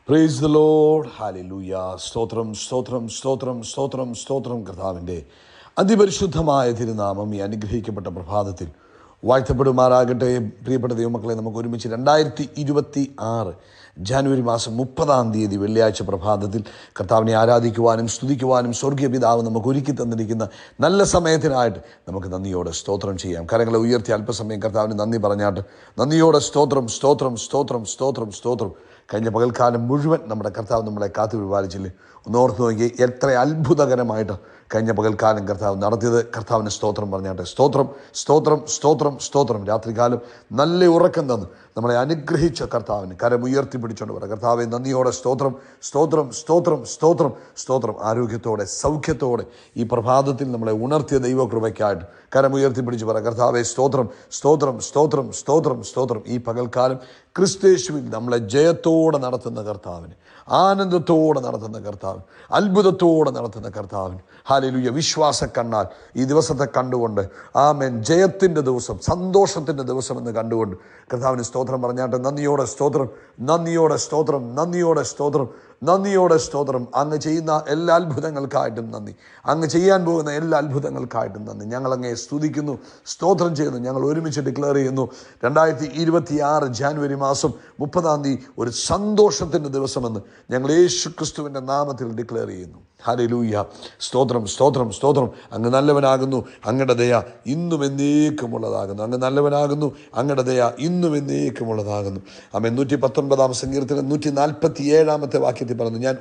Praise the Lord. Hallelujah. സ്തോത്രം സ്തോത്രം സ്തോത്രം സ്തോത്രം സ്തോത്രം. കർത്താവിൻ്റെ അതിപരിശുദ്ധമായ തിരുനാമം ഈ അനുഗ്രഹിക്കപ്പെട്ട പ്രഭാതത്തിൽ വാഴ്ത്തപ്പെടുമാറാകട്ടെ. പ്രിയപ്പെട്ട ദൈവമക്കളെ, നമുക്ക് ഒരുമിച്ച് 2026 ജാനുവരി മാസം 30 വെള്ളിയാഴ്ച പ്രഭാതത്തിൽ കർത്താവിനെ ആരാധിക്കുവാനും സ്തുതിക്കുവാനും സ്വർഗീയ പിതാവ് നമുക്ക് ഒരുക്കി തന്നിരിക്കുന്ന നല്ല സമയത്തിനായിട്ട് നമുക്ക് നന്ദിയോടെ സ്തോത്രം ചെയ്യാം. കരങ്ങളെ ഉയർത്തി അല്പസമയം കർത്താവിന് നന്ദി പറഞ്ഞാട്ട് നന്ദിയോടെ സ്തോത്രം സ്തോത്രം സ്തോത്രം സ്തോത്രം സ്തോത്രം. കഴിഞ്ഞ പകൽക്കാലം മുഴുവൻ നമ്മുടെ കർത്താവ് നമ്മളെ കാത്തു പരിപാലിച്ചില്ലേ? ഒന്നോർത്ത് നോക്കി, എത്ര അത്ഭുതകരമായിട്ട് കഴിഞ്ഞ പകൽക്കാലം കർത്താവ് നടത്തിയത്. കർത്താവിന് സ്തോത്രം പറഞ്ഞാട്ടെ. സ്തോത്രം സ്തോത്രം സ്തോത്രം സ്തോത്രം. രാത്രികാലം നല്ല ഉറക്കം തന്ന് നമ്മളെ അനുഗ്രഹിച്ച കർത്താവിന് കരമുയർത്തി പിടിച്ചുകൊണ്ട് പറയാം, കർത്താവെ നന്ദിയോടെ സ്തോത്രം സ്തോത്രം സ്തോത്രം സ്തോത്രം സ്തോത്രം. ആരോഗ്യത്തോടെ സൗഖ്യത്തോടെ ഈ പ്രഭാതത്തിൽ നമ്മളെ ഉണർത്തിയ ദൈവകൃപയ്ക്കായിട്ട് കരമുയർത്തി പിടിച്ച് പറയാം, കർത്താവെ സ്തോത്രം സ്തോത്രം സ്തോത്രം സ്തോത്രം സ്തോത്രം. ഈ പകൽക്കാലം ക്രിസ്തയേശുവിൽ നമ്മളെ ജയത്തോടെ നടത്തുന്ന കർത്താവിന്, ആനന്ദത്തോടെ നടത്തുന്ന കർത്താവിന്, അത്ഭുതത്തോടെ നടത്തുന്ന കർത്താവിന് ഹല്ലേലൂയ. വിശ്വാസ കണ്ണാൽ ഈ ദിവസത്തെ കണ്ടുകൊണ്ട് ആമേൻ, ജയത്തിൻ്റെ ദിവസം, സന്തോഷത്തിൻ്റെ ദിവസം എന്ന് കണ്ടുകൊണ്ട് കർത്താവിന് സ്തോത്രം പറഞ്ഞാട്ടെ. നന്ദിയോടെ സ്തോത്രം, നന്ദിയോടെ സ്തോത്രം, നന്ദിയോടെ സ്തോത്രം, നന്ദിയോടെ സ്തോത്രം. അങ്ങ് ചെയ്യുന്ന എല്ലാ അത്ഭുതങ്ങൾക്കായിട്ടും നന്ദി. അങ്ങ് ചെയ്യാൻ പോകുന്ന എല്ലാ അത്ഭുതങ്ങൾക്കായിട്ടും നന്ദി. ഞങ്ങളങ്ങയെ സ്തുതിക്കുന്നു, സ്തോത്രം ചെയ്യുന്നു. ഞങ്ങൾ ഒരുമിച്ച് ഡിക്ലെയർ ചെയ്യുന്നു, 2026 ജാനുവരി മാസം 30 ഒരു സന്തോഷത്തിൻ്റെ ദിവസമെന്ന് ഞങ്ങൾ യേശു ക്രിസ്തുവിൻ്റെ നാമത്തിൽ ഡിക്ലെയർ ചെയ്യുന്നു. ഹല്ലേലൂയ. സ്തോത്രം സ്തോത്രം സ്തോത്രം. അങ്ങ് നല്ലവനാകുന്നു, അങ്ങയുടെ ദയ ഇന്നും എന്നേക്കുമുള്ളതാകുന്നു. അങ്ങ് നല്ലവനാകുന്നു, അങ്ങയുടെ ദയ ഇന്നും എന്നേക്കുമുള്ളതാകുന്നു. ആമേൻ. 119 സങ്കീർത്തനം 147 വാക്യത്തിൽ പറഞ്ഞു, ഞാൻ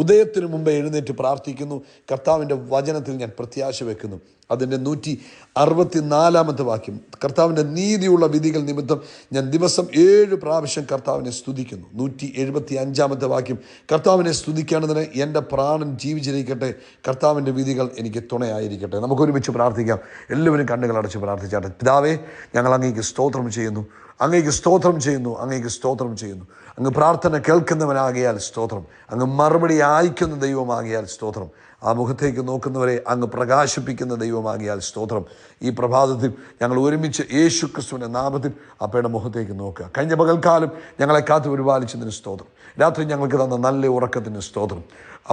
ഉദയത്തിനു മുമ്പേ എഴുന്നേറ്റ് പ്രാർത്ഥിക്കുന്നു, കർത്താവിൻ്റെ വചനത്തിൽ ഞാൻ പ്രത്യാശ വെക്കുന്നു. അതിൻ്റെ 164 വാക്യം, കർത്താവിൻ്റെ നീതിയുള്ള വിധികൾ നിമിത്തം ഞാൻ ദിവസം 7 പ്രാവശ്യം കർത്താവിനെ സ്തുതിക്കുന്നു. 175 വാക്യം, കർത്താവിനെ സ്തുതിക്കേണ്ടതിന് എൻ്റെ പ്രാണൻ ജീവിച്ചിരിക്കട്ടെ, കർത്താവിൻ്റെ വിധികൾ എനിക്ക് തുണയായിരിക്കട്ടെ. നമുക്കൊരുമിച്ച് പ്രാർത്ഥിക്കാം. എല്ലാവരും കണ്ണുകൾ അടച്ച് പ്രാർത്ഥിച്ചാട്ടെ. പിതാവേ, ഞങ്ങൾ അങ്ങേക്ക് സ്തോത്രം ചെയ്യുന്നു, അങ്ങേക്ക് സ്തോത്രം ചെയ്യുന്നു, അങ്ങേക്ക് സ്തോത്രം ചെയ്യുന്നു. അങ്ങ് പ്രാർത്ഥന കേൾക്കുന്നവനാകിയാൽ സ്തോത്രം, അങ്ങ് മറുപടി അയക്കുന്ന ദൈവമാകിയാൽ സ്തോത്രം, ആ മുഖത്തേക്ക് നോക്കുന്നവരെ അങ്ങ് പ്രകാശിപ്പിക്കുന്ന ദൈവമാകിയാൽ സ്തോത്രം. ഈ പ്രഭാതത്തിൽ ഞങ്ങൾ ഒരുമിച്ച് യേശു ക്രിസ്തുവിൻ്റെ നാമത്തിൽ അപ്പയുടെ മുഖത്തേക്ക് നോക്കുക. കഴിഞ്ഞ പകൽക്കാലം ഞങ്ങളെ കാത്തു പരിപാലിച്ചതിന് സ്തോത്രം. രാത്രി ഞങ്ങൾക്ക് തന്ന നല്ല ഉറക്കത്തിന് സ്തോത്രം.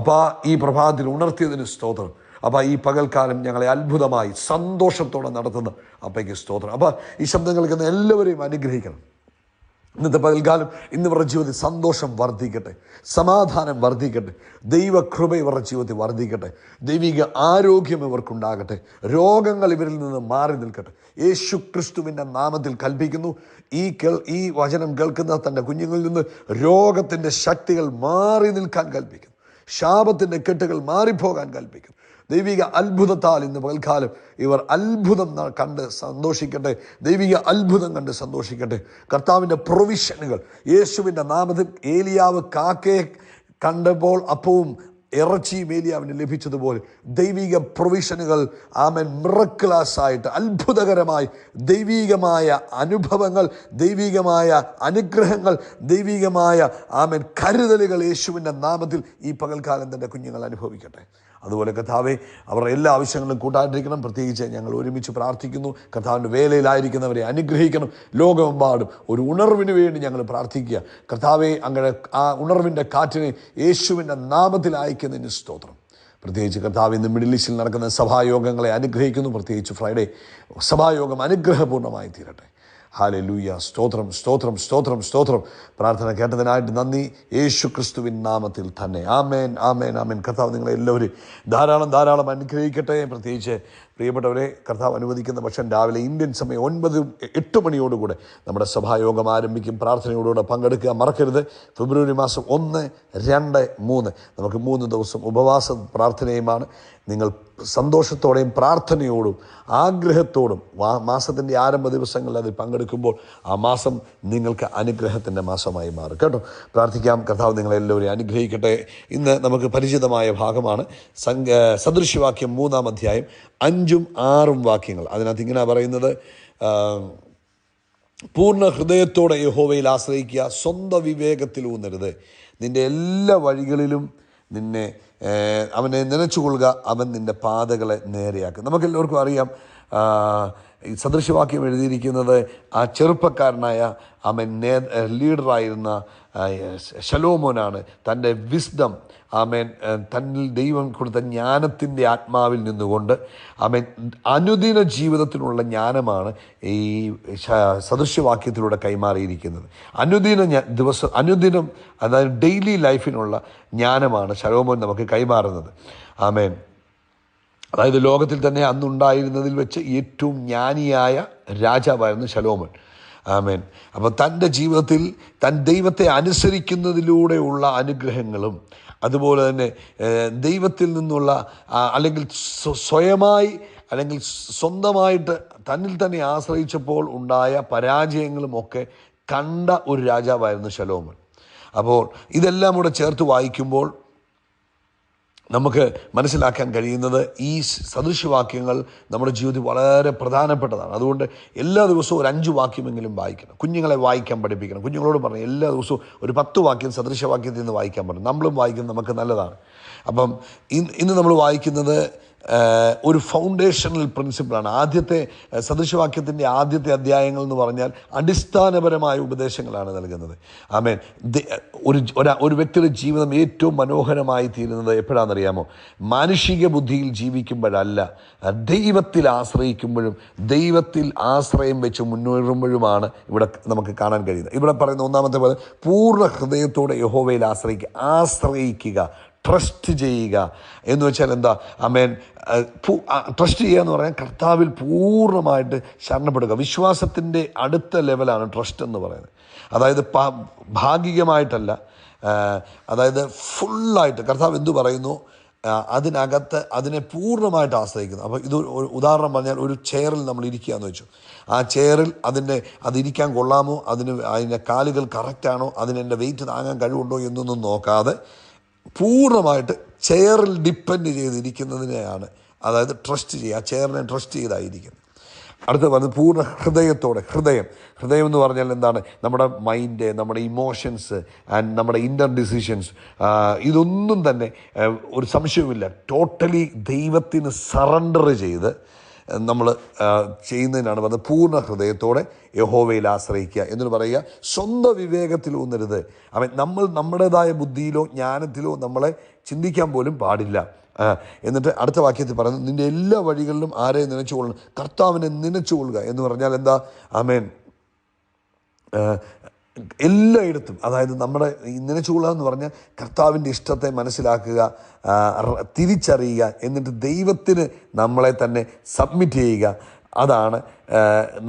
അപ്പോൾ ഈ പ്രഭാതത്തിൽ ഉണർത്തിയതിന് സ്തോത്രം. അപ്പോൾ ഈ പകൽക്കാലം ഞങ്ങളെ അത്ഭുതമായി സന്തോഷത്തോടെ നടത്തുന്ന അപ്പയ്ക്ക് സ്തോത്രം. അപ്പോൾ ഈ ശബ്ദം കേൾക്കുന്ന എല്ലാവരെയും അനുഗ്രഹിക്കണം. ഇന്നത്തെ പകൽക്കാലം ഇവരുടെ ജീവിതത്തിൽ സന്തോഷം വർദ്ധിക്കട്ടെ, സമാധാനം വർദ്ധിക്കട്ടെ, ദൈവകൃപ ഇവരുടെ ജീവിതത്തിൽ വർദ്ധിക്കട്ടെ, ദൈവിക ആരോഗ്യം ഇവർക്കുണ്ടാകട്ടെ, രോഗങ്ങൾ ഇവരിൽ നിന്ന് മാറി നിൽക്കട്ടെ. യേശു ക്രിസ്തുവിൻ്റെ നാമത്തിൽ കൽപ്പിക്കുന്നു, ഈ വചനം കേൾക്കുന്ന തൻ്റെ കുഞ്ഞുങ്ങളിൽ നിന്ന് രോഗത്തിൻ്റെ ശക്തികൾ മാറി നിൽക്കാൻ കൽപ്പിക്കുന്നു, ശാപത്തിൻ്റെ കെട്ടുകൾ മാറിപ്പോകാൻ കൽപ്പിക്കുന്നു. ദൈവിക അത്ഭുതത്താൽ ഇന്ന് പകൽക്കാലം ഇവർ അത്ഭുതം കണ്ട് സന്തോഷിക്കട്ടെ, ദൈവിക അത്ഭുതം കണ്ട് സന്തോഷിക്കട്ടെ. കർത്താവിൻ്റെ പ്രൊവിഷനുകൾ യേശുവിൻ്റെ നാമത്തിൽ, ഏലിയാവ് കാക്കയെ കണ്ടപ്പോൾ അപ്പവും ഇറച്ചിയും ഏലിയാവിന് ലഭിച്ചതുപോലെ ദൈവിക പ്രൊവിഷനുകൾ ആമേൻ, മിറക്കിളസ് ആയിട്ട് അത്ഭുതകരമായി ദൈവികമായ അനുഭവങ്ങൾ, ദൈവികമായ അനുഗ്രഹങ്ങൾ, ദൈവികമായ ആമേൻ കരുതലുകൾ യേശുവിൻ്റെ നാമത്തിൽ ഈ പകൽക്കാലം തൻ്റെ കുഞ്ഞുങ്ങൾ അനുഭവിക്കട്ടെ. അതുപോലെ കർത്താവെ, അവരുടെ എല്ലാ ആവശ്യങ്ങളും കൂട്ടായിട്ടിരിക്കണം. പ്രത്യേകിച്ച് ഞങ്ങൾ ഒരുമിച്ച് പ്രാർത്ഥിക്കുന്നു, കർത്താവിൻ്റെ വേലയിലായിരിക്കുന്നവരെ അനുഗ്രഹിക്കണം. ലോകമെമ്പാടും ഒരു ഉണർവിന് വേണ്ടി ഞങ്ങൾ പ്രാർത്ഥിക്കുക. കർത്താവെ, അങ്ങനെ ആ ഉണർവിൻ്റെ കാറ്റിനെ യേശുവിൻ്റെ നാമത്തിൽ അയക്കുന്നതിന് സ്തോത്രം. പ്രത്യേകിച്ച് കർത്താവ് ഇന്ന് മിഡിൽ ഈസ്റ്റിൽ നടക്കുന്ന സഭായോഗങ്ങളെ അനുഗ്രഹിക്കുന്നു. പ്രത്യേകിച്ച് ഫ്രൈഡേ സഭായോഗം അനുഗ്രഹപൂർണ്ണമായി തീരട്ടെ. ഹല്ലേലൂയ. സ്തോത്രം സ്തോത്രം സ്തോത്രം സ്തോത്രം. പ്രാർത്ഥന കേട്ടതിനായിട്ട് നന്ദി, യേശു ക്രിസ്തുവിൻ നാമത്തിൽ തന്നെ. ആമേൻ ആമേൻ ആമേൻ. കർത്താവ് നിങ്ങളെ എല്ലാവരും ധാരാളം ധാരാളം അനുഗ്രഹിക്കട്ടെ. പ്രത്യേകിച്ച് പ്രിയപ്പെട്ടവരെ, കർത്താവ് അനുവദിക്കുന്ന പക്ഷം രാവിലെ ഇന്ത്യൻ സമയം 9-8 മണിയോടുകൂടെ നമ്മുടെ സഭായോഗം ആരംഭിക്കും. പ്രാർത്ഥനയോടുകൂടെ പങ്കെടുക്കുക മറക്കരുത്. ഫെബ്രുവരി മാസം 1, 2, 3 നമുക്ക് 3 ദിവസം ഉപവാസ പ്രാർത്ഥനയുമാണ്. നിങ്ങൾ സന്തോഷത്തോടെയും പ്രാർത്ഥനയോടും ആഗ്രഹത്തോടും മാസത്തിൻ്റെ ആരംഭ ദിവസങ്ങളിൽ അതിൽ പങ്കെടുക്കുമ്പോൾ ആ മാസം നിങ്ങൾക്ക് അനുഗ്രഹത്തിൻ്റെ മാസമായി മാറും കേട്ടോ. പ്രാർത്ഥിക്കാം. കർത്താവ് നിങ്ങളെല്ലാവരെയും അനുഗ്രഹിക്കട്ടെ. ഇന്ന് നമുക്ക് പരിചിതമായ ഭാഗമാണ് സദൃശ്യവാക്യം 3-ാം അധ്യായം 5ഉം 6ഉം വാക്യങ്ങൾ. അതിനകത്ത് ഇങ്ങനെ പറയുന്നത്, പൂർണ്ണ ഹൃദയത്തോടെ യഹോവയിൽ ആശ്രയിക്കുക, സ്വന്തം വിവേകത്തിൽ ഊന്നരുത്, നിൻ്റെ എല്ലാ വഴികളിലും അവനെ നനച്ചുകൊള്ളുക, അവൻ നിൻ്റെ പാതകളെ നേരെയാക്കും. നമുക്കെല്ലാവർക്കും അറിയാം, ഈ സദൃശവാക്യം എഴുതിയിരിക്കുന്നത് ആ ചെറുപ്പക്കാരനായ ലീഡറായിരുന്ന ശലോമോനാണ്. തൻ്റെ വിസ്ഡം തന്നിൽ ദൈവം കൊടുത്ത ജ്ഞാനത്തിൻ്റെ ആത്മാവിൽ നിന്നുകൊണ്ട് അനുദിന ജീവിതത്തിനുള്ള ജ്ഞാനമാണ് ഈ സദൃശവാക്യത്തിലൂടെ കൈമാറിയിരിക്കുന്നത്. അനുദിനം അതായത് ഡെയിലി ലൈഫിനുള്ള ജ്ഞാനമാണ് ശലോമോൻ നമുക്ക് കൈമാറുന്നത്. അതായത് ലോകത്തിൽ തന്നെ അന്നുണ്ടായിരുന്നതിൽ വെച്ച് ഏറ്റവും ജ്ഞാനിയായ രാജാവായിരുന്നു ശലോമോൻ. അപ്പോൾ തൻ്റെ ജീവിതത്തിൽ ദൈവത്തെ അനുസരിക്കുന്നതിലൂടെയുള്ള അനുഗ്രഹങ്ങളും അതുപോലെ തന്നെ ദൈവത്തിൽ നിന്നുള്ള അല്ലെങ്കിൽ സ്വയമായി അല്ലെങ്കിൽ സ്വന്തമായിട്ട് തന്നിൽ തന്നെ ആശ്രയിച്ചപ്പോൾ ഉണ്ടായ പരാജയങ്ങളും ഒക്കെ കണ്ട ഒരു രാജാവായിരുന്നു ശലോമോൻ. അപ്പോൾ ഇതെല്ലാം കൂടെ ചേർത്ത് വായിക്കുമ്പോൾ നമുക്ക് മനസ്സിലാക്കാൻ കഴിയുന്നത് ഈ സദൃശവാക്യങ്ങൾ നമ്മുടെ ജീവിതത്തിൽ വളരെ പ്രധാനപ്പെട്ടതാണ്. അതുകൊണ്ട് എല്ലാ ദിവസവും ഒരു 5 വാക്യമെങ്കിലും വായിക്കണം. കുഞ്ഞുങ്ങളെ വായിക്കാൻ പഠിപ്പിക്കണം. കുഞ്ഞുങ്ങളോട് പറഞ്ഞു എല്ലാ ദിവസവും ഒരു 10 വാക്യം സദൃശവാക്യത്തിൽ നിന്ന് വായിക്കാൻ പറഞ്ഞു. നമ്മളും വായിക്കുന്നത് നമുക്ക് നല്ലതാണ്. അപ്പം ഇന്ന് നമ്മൾ വായിക്കുന്നത് ഒരു ഫൗണ്ടേഷണൽ പ്രിൻസിപ്പിളാണ്. ആദ്യത്തെ സദൃശവാക്യത്തിൻ്റെ ആദ്യത്തെ അധ്യായങ്ങൾ എന്ന് പറഞ്ഞാൽ അടിസ്ഥാനപരമായ ഉപദേശങ്ങളാണ് നൽകുന്നത്. ഒരു വ്യക്തിയുടെ ജീവിതം ഏറ്റവും മനോഹരമായി തീരുന്നത് എപ്പോഴാണെന്നറിയാമോ? മാനുഷിക ബുദ്ധിയിൽ ജീവിക്കുമ്പോഴല്ല, ദൈവത്തിൽ ആശ്രയിക്കുമ്പോഴും ദൈവത്തിൽ ആശ്രയം വെച്ച് മുന്നേറുമ്പോഴുമാണ് ഇവിടെ നമുക്ക് കാണാൻ കഴിയുന്നത്. ഇവിടെ പറയുന്ന ഒന്നാമത്തെ പോലെ പൂർണ്ണ ഹൃദയത്തോടെ യഹോവയിൽ ആശ്രയിക്കുക, ട്രസ്റ്റ് ചെയ്യുക എന്ന് വെച്ചാൽ എന്താ? ട്രസ്റ്റ് ചെയ്യുക എന്ന് പറഞ്ഞാൽ കർത്താവിൽ പൂർണ്ണമായിട്ട് ശരണപ്പെടുക. വിശ്വാസത്തിൻ്റെ അടുത്ത ലെവലാണ് ട്രസ്റ്റ് എന്ന് പറയുന്നത്. അതായത് ഭാഗികമായിട്ടല്ല, അതായത് ഫുള്ളായിട്ട് കർത്താവ് എന്തു പറയുന്നു അതിനകത്ത് അതിനെ പൂർണ്ണമായിട്ട് ആശ്രയിക്കുന്നു. അപ്പോൾ ഇത് ഉദാഹരണം പറഞ്ഞാൽ ഒരു ചെയറിൽ നമ്മൾ ഇരിക്കുകയെന്ന് വെച്ചു. ആ ചെയറിൽ അതിരിക്കാൻ കൊള്ളാമോ, അതിൻ്റെ കാലുകൾ കറക്റ്റാണോ, അതിനെൻ്റെ വെയിറ്റ് താങ്ങാൻ കഴിവുണ്ടോ എന്നൊന്നും നോക്കാതെ പൂർണ്ണമായിട്ട് ചെയറിൽ ഡിപ്പെൻഡ് ചെയ്തിരിക്കുന്നതിനെയാണ് അതായത് ട്രസ്റ്റ് ചെയ്യുക. ആ ചെയറിനെ ട്രസ്റ്റ് ചെയ്തായിരിക്കുന്നത്. അടുത്ത പറഞ്ഞത് പൂർണ്ണ ഹൃദയത്തോടെ. ഹൃദയം എന്ന് പറഞ്ഞാൽ എന്താണ്? നമ്മുടെ മൈൻഡ്, നമ്മുടെ ഇമോഷൻസ് ആൻഡ് നമ്മുടെ ഇന്നർ ഡിസിഷൻസ്, ഇതൊന്നും തന്നെ ഒരു സംശയവുമില്ല ടോട്ടലി ദൈവത്തിന് സറണ്ടർ ചെയ്ത് നമ്മൾ ചെയ്യുന്നതിനാണ് പറഞ്ഞത് പൂർണ്ണ ഹൃദയത്തോടെ യഹോവയിൽ ആശ്രയിക്കുക എന്ന് പറയുക. സ്വന്തം വിവേകത്തിൽ ഊന്നരുത്. നമ്മൾ നമ്മുടേതായ ബുദ്ധിയിലോ ജ്ഞാനത്തിലോ നമ്മളെ ചിന്തിക്കാൻ പോലും പാടില്ല. എന്നിട്ട് അടുത്ത വാക്യത്തിൽ പറയുന്നത് നിൻ്റെ എല്ലാ വഴികളിലും ആരെ നനച്ചുകൊള്ളണം, കർത്താവിനെ നനച്ചുകൊള്ളുക എന്ന് പറഞ്ഞാൽ എന്താ? എല്ലായിടത്തും, അതായത് നമ്മുടെ നനച്ചുകൊള്ളുക എന്ന് പറഞ്ഞാൽ കർത്താവിൻ്റെ ഇഷ്ടത്തെ മനസ്സിലാക്കുക, തിരിച്ചറിയുക, എന്നിട്ട് ദൈവത്തിന് നമ്മളെ തന്നെ സബ്മിറ്റ് ചെയ്യുക. അതാണ്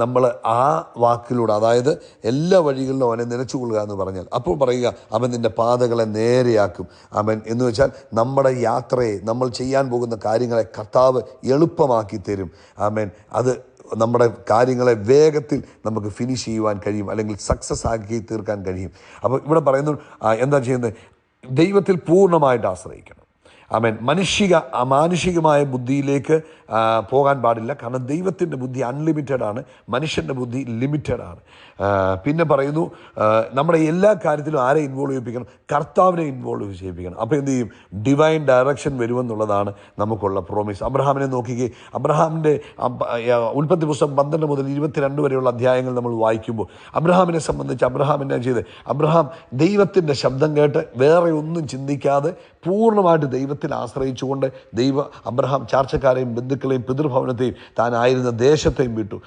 നമ്മൾ ആ വാക്കിലൂടെ, അതായത് എല്ലാ വഴികളിലും അവനെ നനച്ചുകൊള്ളുക എന്ന് പറഞ്ഞാൽ. അപ്പോൾ പറയുക അവൻ നിൻ്റെ പാതകളെ നേരെയാക്കും. എന്ന് വെച്ചാൽ നമ്മുടെ യാത്രയെ, നമ്മൾ ചെയ്യാൻ പോകുന്ന കാര്യങ്ങളെ കർത്താവ് എളുപ്പമാക്കി തരും. അത് നമ്മുടെ കാര്യങ്ങളെ വേഗത്തിൽ നമുക്ക് ഫിനിഷ് ചെയ്യുവാൻ കഴിയും, അല്ലെങ്കിൽ സക്സസ് ആക്കി തീർക്കാൻ കഴിയും. അപ്പോൾ ഇവിടെ പറയുന്നു എന്താ ചെയ്യുന്നത്? ദൈവത്തിൽ പൂർണ്ണമായിട്ട് ആശ്രയിക്കണം. മാനുഷികമായ ബുദ്ധിയിലേക്ക് പോകാൻ പാടില്ല. കാരണം ദൈവത്തിൻ്റെ ബുദ്ധി അൺലിമിറ്റഡ് ആണ്, മനുഷ്യൻ്റെ ബുദ്ധി ലിമിറ്റഡ് ആണ്. പിന്നെ പറയുന്നു നമ്മുടെ എല്ലാ കാര്യത്തിലും ആരെ ഇൻവോൾവ് ചെയ്യിപ്പിക്കണം? കർത്താവിനെ ഇൻവോൾവ് ചെയ്യിപ്പിക്കണം. അപ്പോൾ എന്ത് ചെയ്യും? ഡിവൈൻ ഡയറക്ഷൻ വരുമെന്നുള്ളതാണ് നമുക്കുള്ള പ്രോമിസ്. അബ്രഹാമിനെ നോക്കിക്കേ. അബ്രഹാമിൻ്റെ ഉൽപ്പത്തി പുസ്തകം 12 മുതൽ 22 വരെയുള്ള അധ്യായങ്ങൾ നമ്മൾ വായിക്കുമ്പോൾ അബ്രഹാമിനെ സംബന്ധിച്ച് അബ്രഹാം എന്നാ ചെയ്ത്? അബ്രഹാം ദൈവത്തിൻ്റെ ശബ്ദം കേട്ട് വേറെ ഒന്നും ചിന്തിക്കാതെ പൂർണ്ണമായിട്ട് ദൈവത്തിൽ ആശ്രയിച്ചുകൊണ്ട് അബ്രഹാം ചാർച്ചക്കാരെയും ബന്ധുക്കളെയും പിതൃഭവനത്തെയും താനായിരുന്ന ദേശത്തെയും വിട്ടു.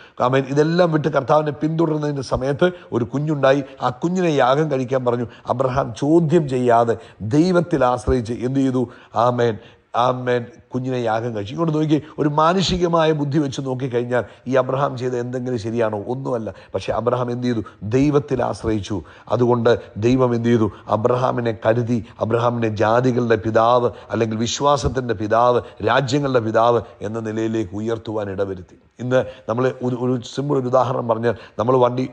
ഇതെല്ലാം വിട്ട് കർത്താവിനെ പിന്തുടരുന്നതിൻ്റെ സമയത്ത് ഒരു കുഞ്ഞുണ്ടായി. ആ കുഞ്ഞിനെ യാഗം കഴിക്കാൻ പറഞ്ഞു. അബ്രഹാം ചോദ്യം ചെയ്യാതെ ദൈവത്തിൽ ആശ്രയിച്ച് എന്ത് ചെയ്തു? ആമേൻ കുഞ്ഞിനെ യാഗം കഴിച്ചു. ഇങ്ങോട്ട് നോക്കി, ഒരു മാനുഷികമായ ബുദ്ധി വെച്ച് നോക്കിക്കഴിഞ്ഞാൽ ഈ അബ്രഹാം ചെയ്ത എന്തെങ്കിലും ശരിയാണോ? ഒന്നുമല്ല. പക്ഷേ അബ്രഹാം എന്ത് ചെയ്തു? ദൈവത്തിൽ ആശ്രയിച്ചു. അതുകൊണ്ട് ദൈവം എന്ത് ചെയ്തു? അബ്രഹാമിനെ കരുതി. അബ്രഹാമിനെ ജാതികളുടെ പിതാവ്, അല്ലെങ്കിൽ വിശ്വാസത്തിൻ്റെ പിതാവ്, രാജ്യങ്ങളുടെ പിതാവ് എന്ന നിലയിലേക്ക് ഉയർത്തുവാൻ ഇടവരുത്തി. ഇന്ന് നമ്മൾ ഒരു സിമ്പിൾ ഒരു ഉദാഹരണം പറഞ്ഞാൽ, നമ്മൾ വണ്ടി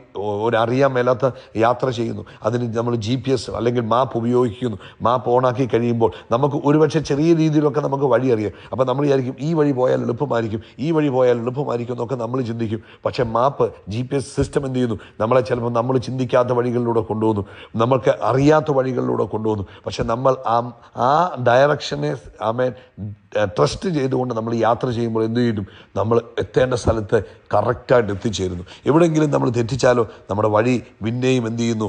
അറിയാൻ മേലാത്ത യാത്ര ചെയ്യുന്നു. അതിന് നമ്മൾ GPS അല്ലെങ്കിൽ മാപ്പ് ഉപയോഗിക്കുന്നു. മാപ്പ് ഓണാക്കി കഴിയുമ്പോൾ നമുക്ക് ഒരുപക്ഷെ ചെറിയ രീതിയിലൊക്കെ എവിടെയെങ്കിലുമൊക്കെ നമുക്ക് വഴി അറിയാം. അപ്പം നമ്മൾ വിചാരിക്കും ഈ വഴി പോയാൽ എളുപ്പമായിരിക്കും, ഈ വഴി പോയാൽ എളുപ്പമായിരിക്കും എന്നൊക്കെ നമ്മൾ ചിന്തിക്കും. പക്ഷേ മാപ്പ്, GPS സിസ്റ്റം എന്ത് ചെയ്യുന്നു? നമ്മളെ ചിലപ്പോൾ നമ്മൾ ചിന്തിക്കാത്ത വഴികളിലൂടെ കൊണ്ടുപോകുന്നു, നമ്മൾക്ക് അറിയാത്ത വഴികളിലൂടെ കൊണ്ടുപോകുന്നു. പക്ഷെ നമ്മൾ ആ ഡയറക്ഷനെ ട്രസ്റ്റ് ചെയ്തുകൊണ്ട് നമ്മൾ യാത്ര ചെയ്യുമ്പോൾ എന്ത് ചെയ്യുന്നു? നമ്മൾ എത്തേണ്ട സ്ഥലത്ത് കറക്റ്റായിട്ട് എത്തിച്ചേരുന്നു. എവിടെയെങ്കിലും നമ്മൾ തെറ്റിച്ചാലോ നമ്മുടെ വഴി പിന്നെയും എന്ത് ചെയ്യുന്നു?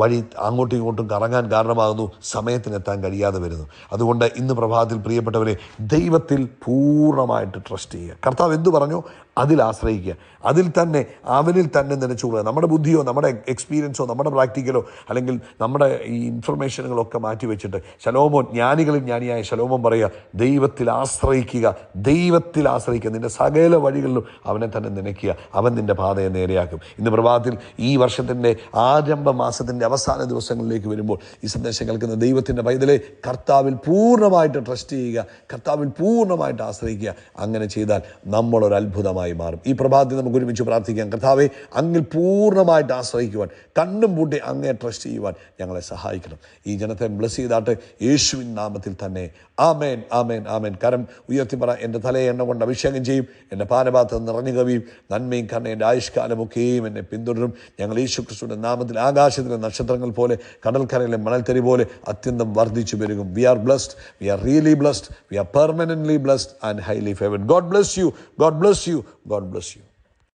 വഴി അങ്ങോട്ടും ഇങ്ങോട്ടും കറങ്ങാൻ കാരണമാകുന്നു, സമയത്തിനെത്താൻ കഴിയാതെ വരുന്നു. അതുകൊണ്ട് ഇന്ന് പ്രഭാതത്തിൽ പ്രിയപ്പെട്ടവരെ, ദൈവത്തിൽ പൂർണ്ണമായിട്ട് ട്രസ്റ്റ് ചെയ്യുക. കർത്താവ് എന്തു പറഞ്ഞോ അതിൽ ആശ്രയിക്കുക, അതിൽ തന്നെ, അവനിൽ തന്നെ നനച്ചുകൊള്ളുക. നമ്മുടെ ബുദ്ധിയോ നമ്മുടെ എക്സ്പീരിയൻസോ നമ്മുടെ പ്രാക്ടിക്കലോ അല്ലെങ്കിൽ നമ്മുടെ ഈ ഇൻഫർമേഷനുകളൊക്കെ മാറ്റി വെച്ചിട്ട് ശലോമോൻ, ജ്ഞാനികളിൽ ജ്ഞാനിയായ ശലോമോൻ പറയുക, ദൈവത്തിൽ ആശ്രയിക്കുക, ദൈവത്തിൽ ആശ്രയിക്കുക. നിൻ്റെ സകല വഴികളിലും അവനെ തന്നെ നനയ്ക്കുക, അവൻ നിൻ്റെ പാതയെ നേരെയാക്കും. ഇന്ന് പ്രഭാതത്തിൽ ഈ വർഷത്തിൻ്റെ ആരംഭ മാസത്തിൻ്റെ അവസാന ദിവസങ്ങളിലേക്ക് വരുമ്പോൾ ഈ സന്ദേശം കേൾക്കുന്ന ദൈവത്തിൻ്റെ പൈതലെ, കർത്താവിൽ പൂർണ്ണമായിട്ട് ട്രസ്റ്റ് ചെയ്യുക, കർത്താവിൽ പൂർണ്ണമായിട്ട് ആശ്രയിക്കുക. അങ്ങനെ ചെയ്താൽ നമ്മളൊരു അത്ഭുതമായി മാറും. ഈ പ്രഭാതത്തിൽ നമുക്ക് ഒരുമിച്ച് പ്രാർത്ഥിക്കാം. കർത്താവെ, അങ്ങിൽ പൂർണ്ണമായിട്ട് ആശ്രയിക്കുവാൻ, കണ്ണും പൂട്ടി അങ്ങേ ട്രസ്റ്റ് ചെയ്യുവാൻ ഞങ്ങളെ സഹായിക്കണം. ഈ ജനത്തെ ബ്ലസ് ചെയ്താട്ട് യേശുവിൻ നാമത്തിൽ തന്നെ. ആമേൻ, ആമേൻ, ആമേൻ. കരം ഉയർത്തി പറ. എൻ്റെ തലയെ എണ്ണ കൊണ്ട് അഭിഷേകം ചെയ്യും, എൻ്റെ പാനപാത്രം നിറഞ്ഞു കവിയും, നന്മയും കാരണം എൻ്റെ ആയുഷ്കാലമൊക്കെയും എന്നെ പിന്തുടരും. ഞങ്ങൾ യേശു ക്രിസ്തുവിൻ്റെ നാമത്തിൽ ആകാശത്തിലെ നക്ഷത്രങ്ങൾ പോലെ, കടൽക്കരയിലെ മണൽത്തരി പോലെ അത്യന്തം വർദ്ധിച്ചു പെരുകും. We are blessed, we are really blessed, we are permanently blessed and highly favoured. God bless you, God bless you, God bless you.